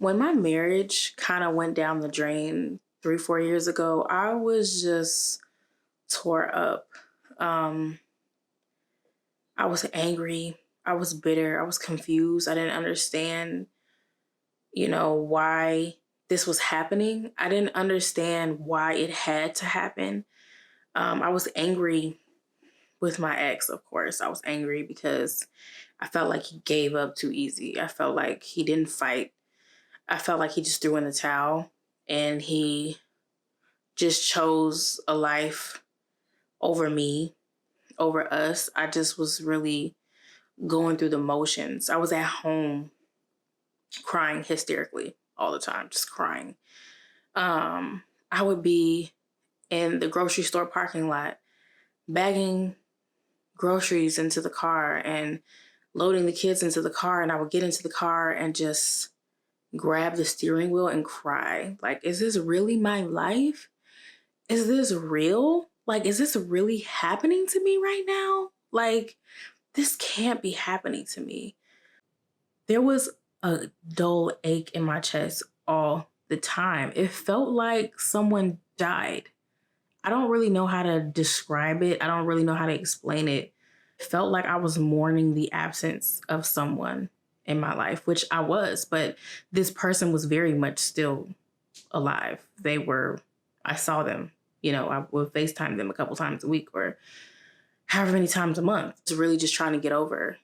When my marriage kind of went down the drain 3, 4 years ago, I was just tore up. Um, I was angry. I was bitter. I was confused. I didn't understand, why this was happening. I didn't understand why it had to happen. I was angry with my ex, of course. I was angry because I felt like he gave up too easy. I felt like he didn't fight. I felt like he just threw in the towel and he just chose a life over me, over us. I just was really going through the motions. I was at home crying hysterically all the time, just crying. I would be in the grocery store parking lot bagging groceries into the car and loading the kids into the car, and I would get into the car and just grab the steering wheel and cry. Like, is this really my life? Is this real? Like, is this really happening to me right now? Like, this can't be happening to me. There was a dull ache in my chest all the time. It felt like someone died. I don't really know how to describe it. I don't really know how to explain it. It felt like I was mourning the absence of someone in my life, which I was, but this person was very much still alive. I saw them, I would FaceTime them a couple times a week or however many times a month. It's really just trying to get over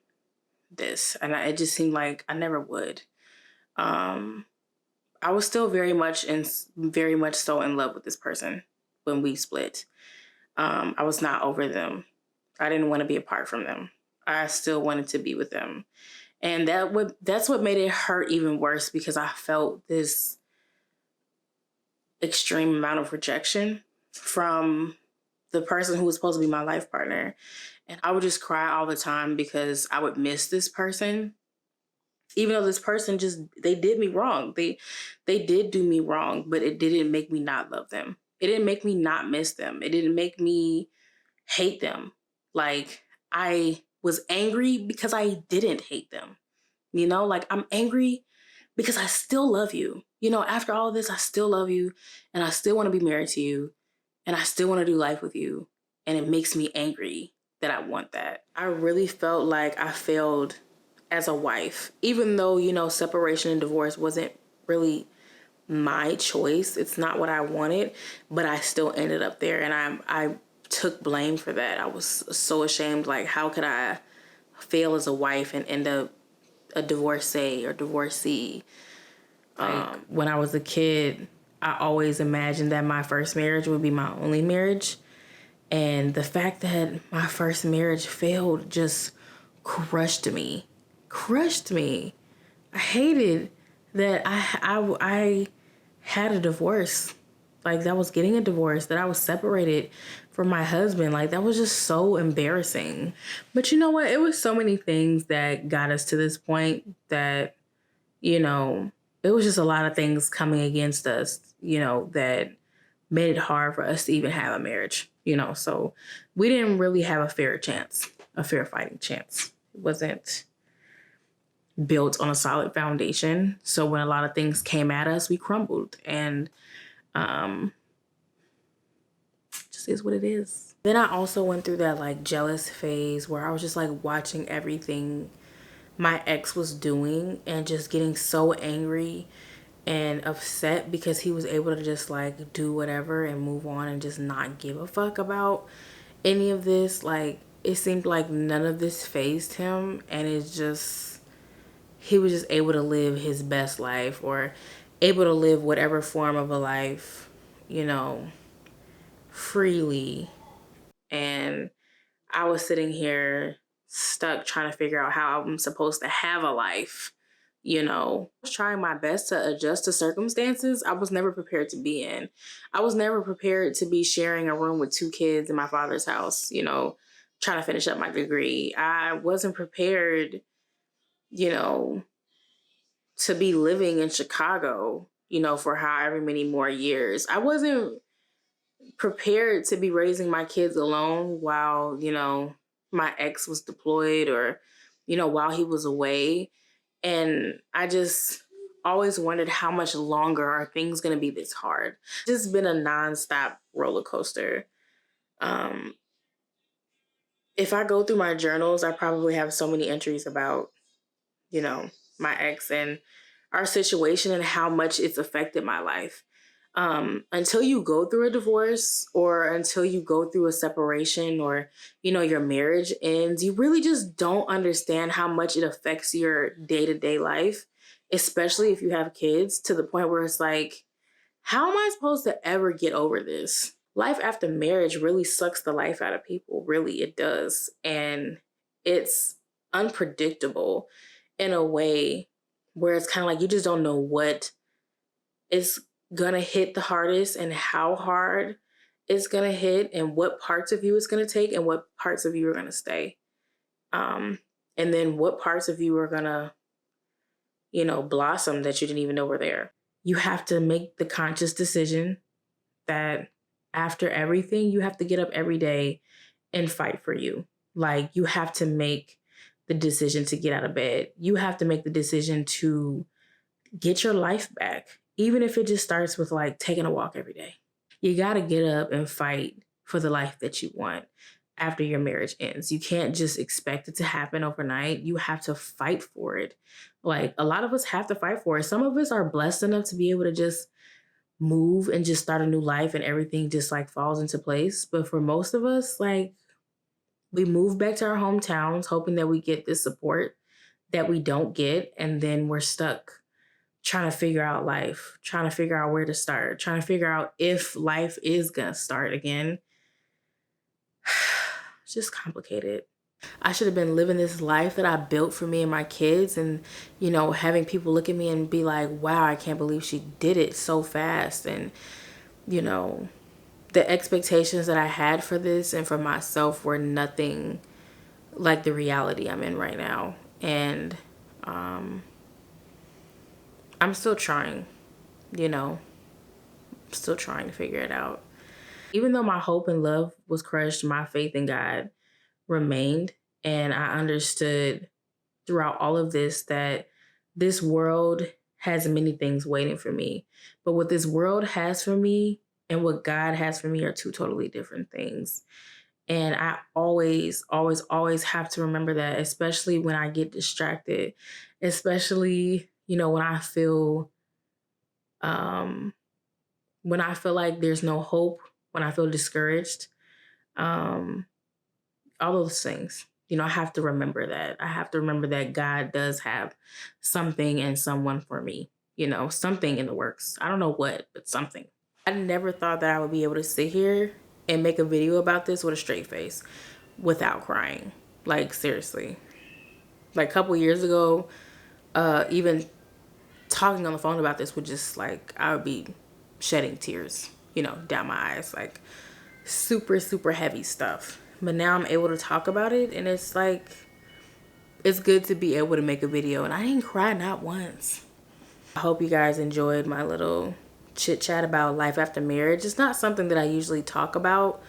this. And it just seemed like I never would. I was still very much so in love with this person when we split. I was not over them. I didn't want to be apart from them. I still wanted to be with them. And that's what made it hurt even worse, because I felt this extreme amount of rejection from the person who was supposed to be my life partner. And I would just cry all the time because I would miss this person. Even though this person they did me wrong. They did do me wrong, but it didn't make me not love them. It didn't make me not miss them. It didn't make me hate them. Like, I was angry because I didn't hate them. Like, I'm angry because I still love you. After all of this, I still love you and I still want to be married to you and I still want to do life with you. And it makes me angry that I want that. I really felt like I failed as a wife, even though, separation and divorce wasn't really my choice. It's not what I wanted, but I still ended up there. And I took blame for that. I was so ashamed. Like, how could I fail as a wife and end up a divorcee or divorcee? When I was a kid, I always imagined that my first marriage would be my only marriage. And the fact that my first marriage failed just crushed me. I hated that I had a divorce. Like, that I was getting a divorce, that I was separated from my husband. Like, that was just so embarrassing. But you know what? It was so many things that got us to this point that, it was just a lot of things coming against us, that made it hard for us to even have a marriage, So we didn't really have a fair fighting chance. It wasn't built on a solid foundation. So when a lot of things came at us, we crumbled. And just is what it is. Then I also went through that like jealous phase where I was just like watching everything my ex was doing and just getting so angry and upset because he was able to just like do whatever and move on and just not give a fuck about any of this. Like, it seemed like none of this fazed him, and he was just able to live his best life, or able to live whatever form of a life, freely. And I was sitting here stuck trying to figure out how I'm supposed to have a life. I was trying my best to adjust to circumstances I was never prepared to be in. I was never prepared to be sharing a room with 2 kids in my father's house, trying to finish up my degree. I wasn't prepared, to be living in Chicago, for however many more years. I wasn't prepared to be raising my kids alone while, my ex was deployed or, while he was away. And I just always wondered how much longer are things going to be this hard. It's just been a nonstop roller coaster. Um, if I go through my journals, I probably have so many entries about, you know, my ex and our situation and how much it's affected my life. Until you go through a divorce or until you go through a separation or, your marriage ends, you really just don't understand how much it affects your day to day life, especially if you have kids, to the point where it's like, how am I supposed to ever get over this? Life after marriage really sucks the life out of people. Really, it does. And it's unpredictable in a way where it's kind of like you just don't know what is gonna hit the hardest and how hard it's gonna hit and what parts of you it's gonna take and what parts of you are gonna stay. Um, and then what parts of you are gonna, blossom that you didn't even know were there. You have to make the conscious decision that after everything, you have to get up every day and fight for you. Like, you have to make the decision to get out of bed. You have to make the decision to get your life back, even if it just starts with like taking a walk every day. You got to get up and fight for the life that you want after your marriage ends. You can't just expect it to happen overnight. You have to fight for it. Like, a lot of us have to fight for it. Some of us are blessed enough to be able to just move and just start a new life and everything just like falls into place. But for most of us, like, we move back to our hometowns hoping that we get this support that we don't get. And then we're stuck trying to figure out life, trying to figure out where to start, trying to figure out if life is going to start again. It's just complicated. I should have been living this life that I built for me and my kids, and, having people look at me and be like, wow, I can't believe she did it so fast. And, the expectations that I had for this and for myself were nothing like the reality I'm in right now. And I'm still trying, still trying to figure it out. Even though my hope and love was crushed, my faith in God remained. And I understood throughout all of this that this world has many things waiting for me. But what this world has for me and what God has for me are two totally different things. And I always, always, always have to remember that, especially when I get distracted, especially, um, when I feel like there's no hope, when I feel discouraged, um, all those things. I have to remember that. I have to remember that God does have something and someone for me, something in the works. I don't know what, but something. I never thought that I would be able to sit here and make a video about this with a straight face without crying. Like, seriously. Like, a couple years ago, even talking on the phone about this would just, like, I would be shedding tears, down my eyes. Like, super, super heavy stuff. But now I'm able to talk about it, and it's like, it's good to be able to make a video. And I didn't cry not once. I hope you guys enjoyed my little chit chat about life after marriage. It's not something that I usually talk about,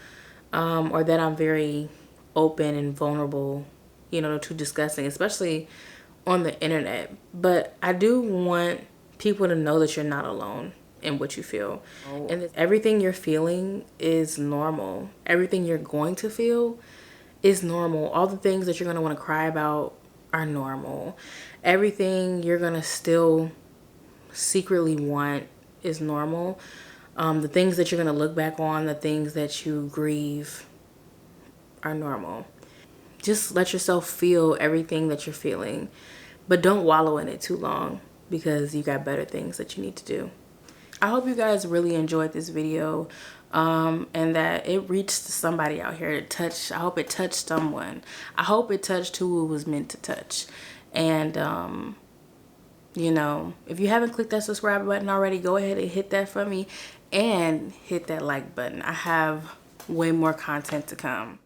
or that I'm very open and vulnerable, to discussing, especially on the internet. But I do want people to know that you're not alone in what you feel. And that everything you're feeling is normal. Everything you're going to feel is normal. All the things that you're going to want to cry about are normal. Everything you're going to still secretly want is normal. The things that you're going to look back on, the things that you grieve are normal. Just let yourself feel everything that you're feeling, but don't wallow in it too long, because you got better things that you need to do. I hope you guys really enjoyed this video, and that it reached somebody out here. I hope it touched someone. I hope it touched who it was meant to touch. And, if you haven't clicked that subscribe button already, go ahead and hit that for me and hit that like button. I have way more content to come.